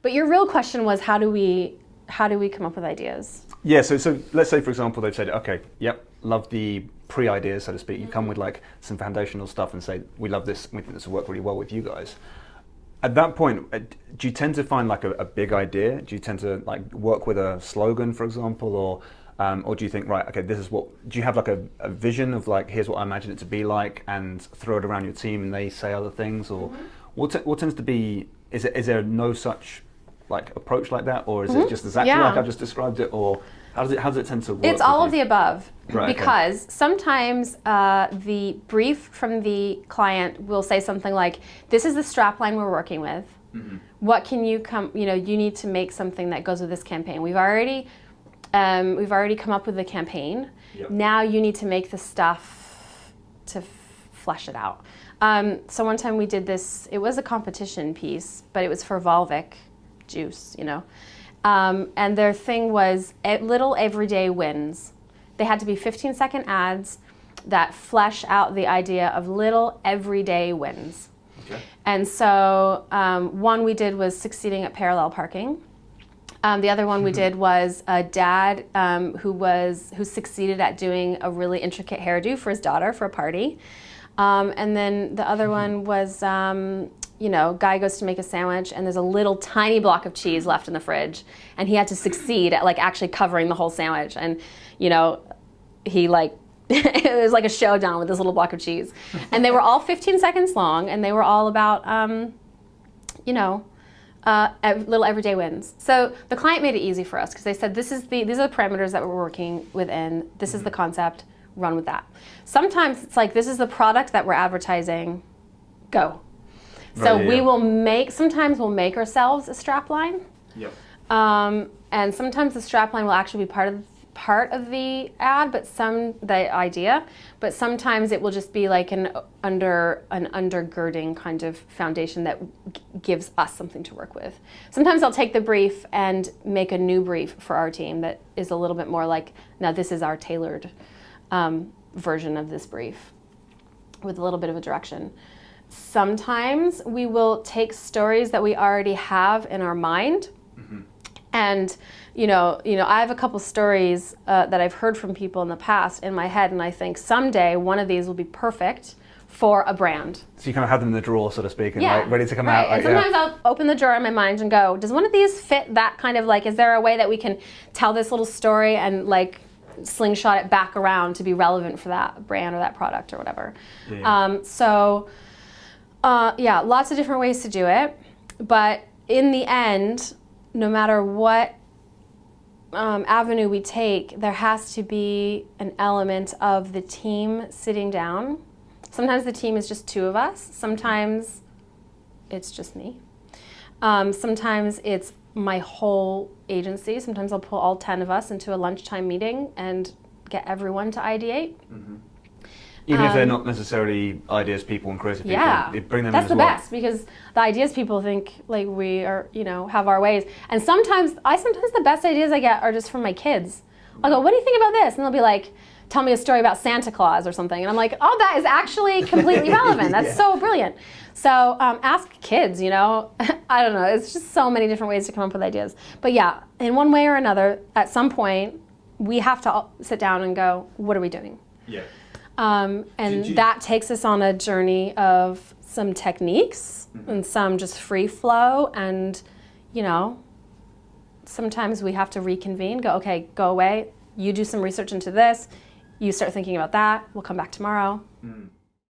But your real question was, how do we come up with ideas? Yeah, so let's say, for example, they've said, okay, yep, love the pre-ideas, so to speak. You come with like some foundational stuff and say, we love this, we think this will work really well with you guys. At that point, do you tend to find like a big idea? Do you tend to like work with a slogan, for example, or do you think, right, okay, this is what, do you have like a vision of like, here's what I imagine it to be like, and throw it around your team and they say other things? Or what tends to be, is there no such like approach like that, or is it just exactly like I've just described it, or how does it tend to work? It's all of the above, right, because sometimes the brief from the client will say something like, this is the strapline we're working with. What can you you need to make something that goes with this campaign. We've already come up with the campaign. Yep. Now you need to make the stuff to flesh it out. So one time we did this, it was a competition piece, but it was for Volvic juice, and their thing was little everyday wins. They had to be 15-second ads that flesh out the idea of little everyday wins. Okay. And so one we did was succeeding at parallel parking. The other one we did was a dad who succeeded at doing a really intricate hairdo for his daughter for a party. And then the other one was guy goes to make a sandwich and there's a little tiny block of cheese left in the fridge, and he had to succeed at like actually covering the whole sandwich, and he like it was like a showdown with this little block of cheese. And they were all 15 seconds long, and they were all about little everyday wins. So the client made it easy for us because they said, these are the parameters that we're working within, this is the concept, run with that. Sometimes it's like, this is the product that we're advertising, go. So sometimes we'll make ourselves a strapline. Yep. And sometimes the strapline will actually be part of the ad, the idea, but sometimes it will just be like an undergirding kind of foundation that gives us something to work with. Sometimes I'll take the brief and make a new brief for our team that is a little bit more like, now this is our tailored version of this brief with a little bit of a direction. Sometimes we will take stories that we already have in our mind, and I have a couple stories that I've heard from people in the past in my head, and I think someday one of these will be perfect for a brand. So you kind of have them in the drawer, so to speak, and like ready to come out. And sometimes I'll open the drawer in my mind and go, does one of these fit that kind of like, is there a way that we can tell this little story and like slingshot it back around to be relevant for that brand or that product or whatever? Lots of different ways to do it, but in the end, no matter what avenue we take, there has to be an element of the team sitting down. Sometimes the team is just two of us. Sometimes it's just me. Sometimes it's my whole agency. Sometimes I'll pull all 10 of us into a lunchtime meeting and get everyone to ideate. Even if they're not necessarily ideas people and creative people, you bring them in as well. That's the best, because the ideas people think like we are, have our ways. And sometimes the best ideas I get are just from my kids. I'll go, what do you think about this? And they'll be like, tell me a story about Santa Claus or something. And I'm like, oh, that is actually completely relevant. That's so brilliant. So ask kids, I don't know. It's just so many different ways to come up with ideas. But yeah, in one way or another, at some point, we have to sit down and go, what are we doing? Yeah. That takes us on a journey of some techniques and some just free flow, and sometimes we have to reconvene, go, okay, go away, you do some research into this, you start thinking about that, we'll come back tomorrow.